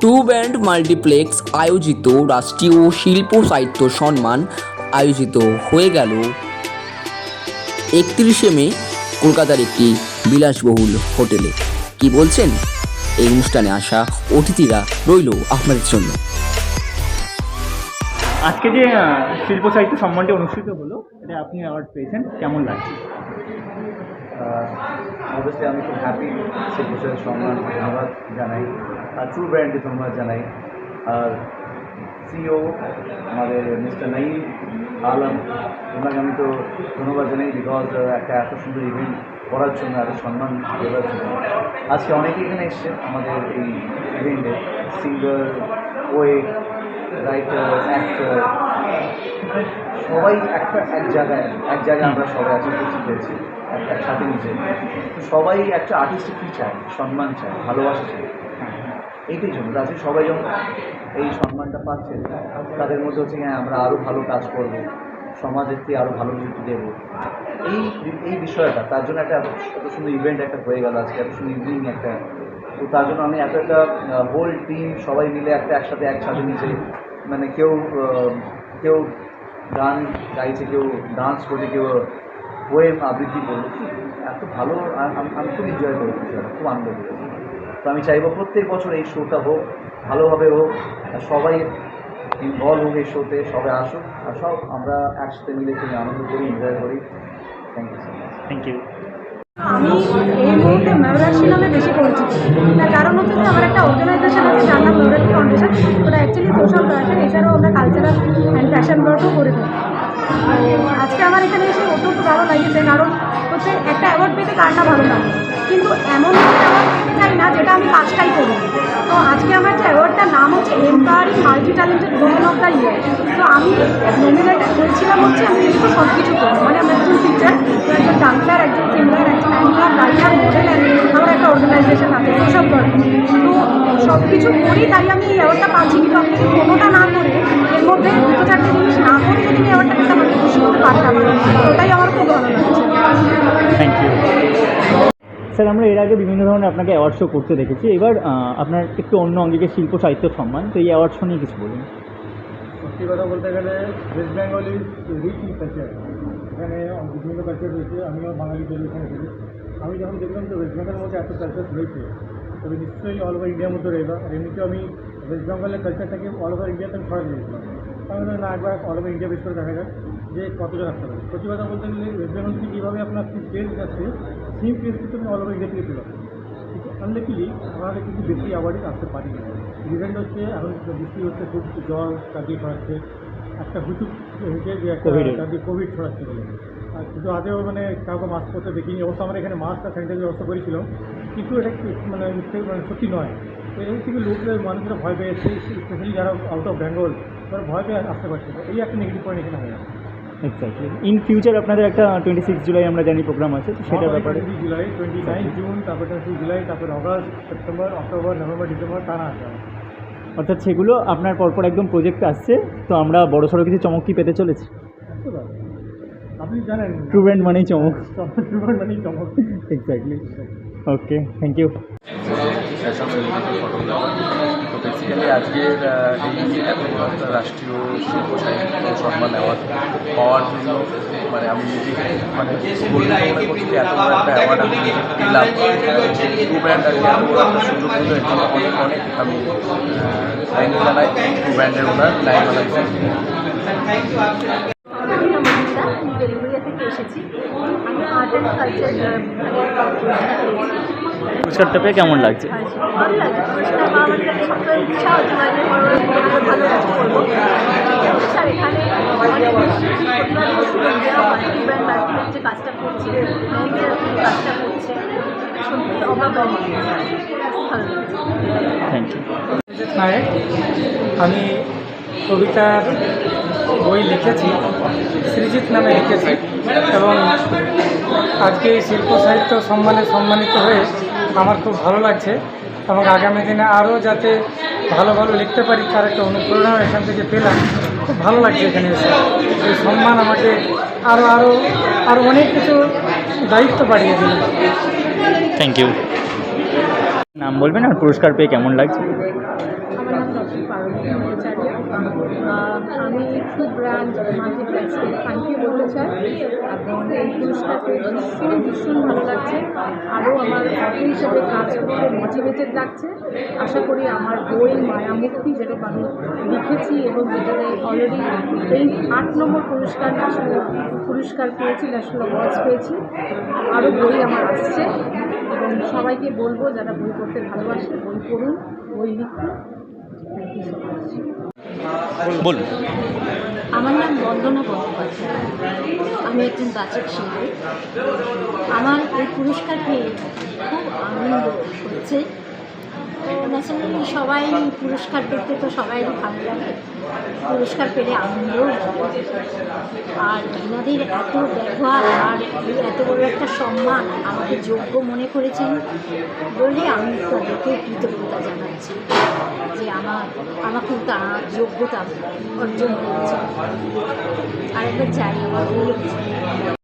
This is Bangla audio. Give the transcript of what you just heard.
টু ব্যান্ড মাল্টিপ্লেক্স আয়োজিত রাষ্ট্রীয় শিল্প সাহিত্য সম্মান আয়োজিত হয়ে গেল 31শে মে কলকাতার একটি বিলাসবহুল হোটেলে। কি বলছেন? এই অনুষ্ঠানে আসা অতিথিরা রইল আপনাদের জন্য। আজকে যে শিল্প সাহিত্য সম্মানটি অনুষ্ঠিত হলো, এটা আপনি অ্যাওয়ার্ড পেয়েছেন, কেমন লাগছে? অবশ্যই আমি খুব হ্যাপি। শিল্প সাহিত্য সম্মান ধন্যবাদ জানাই, আর ট্রু ব্র্যান্ডকে ধন্যবাদ জানাই, আর সিও আমাদের মিস্টার নাইম আলম, ওনাকে আমি তো ধন্যবাদ জানাই বিকজ একটা এত সুন্দর ইভেন্ট করার জন্য, এত সম্মান দেওয়ার জন্য। আজকে অনেকেই এখানে এসছে আমাদের এই ইভেন্টে, সিঙ্গার, পোয়েট, রাইটার, অ্যাক্টর, সবাই এক জায়গায় আমরা সবাই আজকে উপস্থিত হয়েছি একসাথে নিচে। তো সবাই একটা আর্টিস্টে কী চায়? সম্মান চায়, ভালোবাসা চায়। এইটাই জন্য আজকে সবাই যখন এই সম্মানটা পাচ্ছে, তাদের মধ্যে হচ্ছে হ্যাঁ আমরা আরও ভালো কাজ করব, সমাজেরকে আরও ভালো কিছু দেবো, এই বিষয়টা। তার জন্য একটা এত সুন্দর ইভেন্ট একটা হয়ে গেল আজকে, এত সুন্দর ইভিনিং একটা। তো তার জন্য আমি এত একটা হোল টিম সবাই মিলে একসাথে নিচে, মানে কেউ গান গাইছে, কেউ ডান্স করছে, কেউ পোয়েম আবৃত্তি করলো, এত ভালো। আমি খুব এনজয় করেছি, খুব আনন্দ করেছি। তো আমি চাইবো প্রত্যেক বছর এই শোটা হোক, ভালোভাবে হোক, আর সবাই ইনভলভ হোক এই শোতে, সবাই আসুক, আর সব আমরা একসাথে মিলে খুবই আনন্দ করি, এনজয় করি। Thank you so much. Thank you. আমি এই মুহূর্তে ময়ূরাক্ষী নামে বেশি পরিচিত। তার কারণ হচ্ছে যে আমার একটা অর্গানাইজেশন আছে যার নাম ময়ূরাক্ষী ফাউন্ডেশন। ওটা অ্যাকচুয়ালি সোশ্যাল ওয়ার্কার, এছাড়াও আমরা কালচারাল অ্যান্ড ফ্যাশন ওয়ার্কও করে থাকি। আজকে আমার এখানে এসে অত্যন্ত ভালো লাগছে, কারণ হচ্ছে একটা অ্যাওয়ার্ড পেতে কার না ভালো লাগে, কিন্তু এমন একটা অ্যাওয়ার্ড পেতে চাই না যেটা আমি কাজটাই করি। তো আজকে আমার যে অ্যাওয়ার্ডটার নাম হচ্ছে empowering multi talented women of the year. তো আমি নমিনেটেড হয়েছিলাম হচ্ছে আমি যেহেতু সব কিছু করি, মানে আমি একজন টিচার, একজন ডান্সার, একজন সিঙ্গার, একজন অ্যাঙ্কার, রাইটার, মডেল, আমার একটা অর্গানাইজেশন আছে সোশ্যাল ওয়ার্ক। তো সব কিছু করি, তাই আমি এই অ্যাওয়ার্ডটা পাচ্ছি। কিন্তু আমি যদি কোনোটা না করে, এর মধ্যে দুটো চারটে জিনিস না করে যদি আমি অ্যাওয়ার্ডটা পেতে আমাকে খুশি হতে পারতাম, ওটাই আমার খুব ভালো লাগছে। Thank you sir. আমরা এর আগে বিভিন্ন ধরনের আপনাকে অ্যাওয়ার্ড শো করতে দেখেছি, এবার আপনার একটু অন্য অঙ্গিকে শিল্প সাহিত্য সম্মান, তো এই অ্যাওয়ার্ড শো নিয়ে কিছু বলুন। সত্যি কথা বলতে গেলে West Bengal is rich in culture. এখানে বিভিন্ন কালচার রয়েছে, আমিও বাঙালি বলে এখানে এসেছি। আমি যখন দেখলাম যে ওয়েস্ট বেঙ্গলের মধ্যে এত কালচার রয়েছে, তবে নিশ্চয়ই অল ওভার ইন্ডিয়ার মধ্যে রয়েছে। আর এমনিতেও আমি ওয়েস্ট বেঙ্গলের কালচারটাকে অল ওভার ইন্ডিয়াতে আমি ছড়া দিয়েছিলাম। তাহলে না একবার অল ওভার ইন্ডিয়া বেশ করে দেখা যায় যে কতজন আসতে পারে। সত্যি কথা বলতে গেলে ওয়েস্ট বেঙ্গল থেকে কীভাবে আপনার প্লেস আছে, সেই প্লেস কিন্তু আমি অল ওভার ইন্ডিয়া থেকে পেলাম। কিন্তু আনলাকিলি আমাদের কিন্তু বেশি অ্যাওয়ার্ডে আসতে পারি না। রিজেন্ট হচ্ছে এখন বৃষ্টি হচ্ছে, খুব জল চারদিকে ছড়াচ্ছে, একটা হুচুক হয়েছে যে একটা চারদিকে কোভিড ছড়াচ্ছে বলে। আর কিন্তু আদেও মানে কাউকে মাস্ক করতে দেখিনি। অবশ্য আমরা এখানে মাস্ক আর স্যানিটাইজার ব্যবস্থা করেছিলাম, কিন্তু এটা মানে সত্যি নয়। তো এই থেকে লোকদের মানুষরা ভয় পেয়েছে, স্পেশালি যারা আউট অফ বেঙ্গল, তারা ভয় পেয়ে আসতে পারছে না। এই একটা নেগেটিভ পয়েন্ট এখানে হয়ে যাচ্ছে। এক্স্যাক্টলি। ইন ফিউচার আপনাদের একটা 26 জুলাই আমরা জানি প্রোগ্রাম আছে, তো সেটার ব্যাপারে 20 জুলাই, 29 জুন, তারপরে 20 জুলাই, তারপরে August, September, October, November, December টানা আছে। অর্থাৎ সেগুলো আপনার পরপর একদম প্রজেক্ট আসছে, তো আমরা বড়সড় কিছু চমক কি পেতে চলেছি? আপনি জানেন ট্রু ব্র্যান্ড মানেই চমক। ট্রু ব্র্যান্ড মানেই চমক। Exactly. Okay, thank you. Fashion photographer. তো বেসিক্যালি আজকের এই এত বড় একটা রাষ্ট্রীয় শিল্প সাহিত্য সম্মান অ্যাওয়ার্ড পাওয়ার জন্য মানে আমি নিজেকে মানে মনে করছি যে এত বড় একটা অ্যাওয়ার্ড আমি পেলাম। ট্রু ব্র্যান্ড আর কি এত বড় একটা সুযোগ দিল, এর জন্য অনেক আমি থ্যাংক জানাই ট্রু ব্র্যান্ডের ওনার লাইন বানাইছে। বেলগুড়িয়া থেকে এসেছি। আমি আর্ট অ্যান্ড কালচার পুরস্কারটা পেয়ে কেমন লাগছে? ভালো লাগে। পুরস্কার পাওয়া আমার কাছে সবসময় ইচ্ছা হচ্ছে মানে ভালো কাজ করবো। স্যার এখানে অনেক বেশি প্রতিভাদের সুযোগ দেওয়া হয়। ব্র্যান্ড মার্কেটের যে কাজটা করছে, মেয়েদের কাজটা করছে, সত্যি অবাক ভালো লাগছে। Thank you. নায়ক, আমি কবিতার বই লিখেছি, সৃজিত নামে লিখেছি, এবং আজকে এই শিল্প সাহিত্য সম্মানে সম্মানিত হয়ে আমার খুব ভালো লাগছে। এবং আগামী দিনে আরও যাতে ভালো ভালো লিখতে পারি তার একটা অনুপ্রেরণা এখান থেকে পেলাম। খুব ভালো লাগছে এখানে এসে। এই সম্মান আমাকে আরও অনেক কিছু দায়িত্ব বাড়িয়ে দিল। Thank you. নাম বলবেন আর পুরস্কার পেয়ে কেমন লাগছে? আমি খুব ব্র্যান্ড মাল্টিপ্লেক্সকে থ্যাংক ইউ বলতে চাই এবং এই পুরস্কার পেয়ে ভীষণ ভালো লাগছে। আরও আমার অটো হিসাবে কাজ করতে মোটিভেটেড লাগছে। আশা করি আমার বই মায়ামুক্তি, যেটা আমি লিখেছি এবং যেটাতে অলরেডি এই 8 নম্বর পুরস্কার পেয়েছি, ন্যাশনাল অ্যাওয়ার্ডস পেয়েছি। আরও বই আমার আসছে এবং সবাইকে বলবো যারা বই পড়তে ভালোবাসে বই পড়ুন, বই লিখুন। Thank you so much. বলুন। আমার নাম বন্দনা বন্দ্যোপাধ্যায়, আমি একজন বাচিক শিল্পী। আমার এই পুরস্কার পেয়ে খুব আনন্দ হচ্ছে। তো ন্যাচারালি সবাই পুরস্কার পেতে তো সবাইরই ভালো লাগে, পুরস্কার পেলে আনন্দও লাগে। আর এনাদের এত ব্যবহার আর এত বড় একটা সম্মান আমাকে যোগ্য মনে করেছেন বলে আমি তাদেরকে কৃতজ্ঞতা জানাচ্ছি যে আমাকে তারা যোগ্যতা অর্জন করেছে। আরেকবার চাই আমার